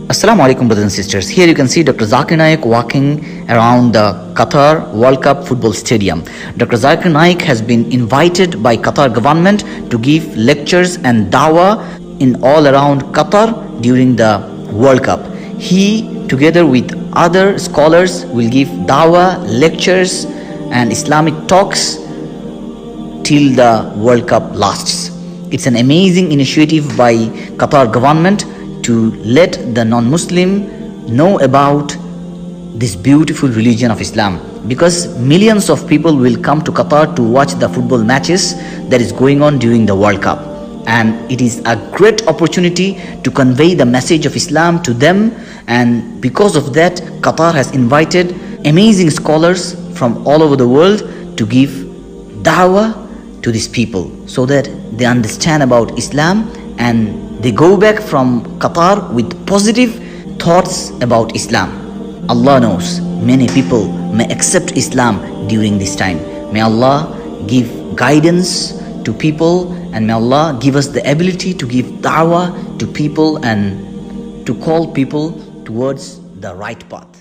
Assalamu alaikum, brothers and sisters. Here you can see Dr. Zakir Naik walking around the Qatar World Cup football stadium. Dr. Zakir Naik has been invited by Qatar government to give lectures and dawah in all around Qatar during the World Cup. He, together with other scholars, will give dawah, lectures and Islamic talks till the World Cup lasts. It's an amazing initiative by Qatar government to let the non-Muslim know about this beautiful religion of Islam, because millions of people will come to Qatar to watch the football matches that is going on during the World Cup, and it is a great opportunity to convey the message of Islam to them. And because of that, Qatar has invited amazing scholars from all over the world to give dawah to these people so that they understand about Islam and they go back from Qatar with positive thoughts about Islam. Allah knows many people may accept Islam during this time. May Allah give guidance to people, and may Allah give us the ability to give da'wah to people and to call people towards the right path.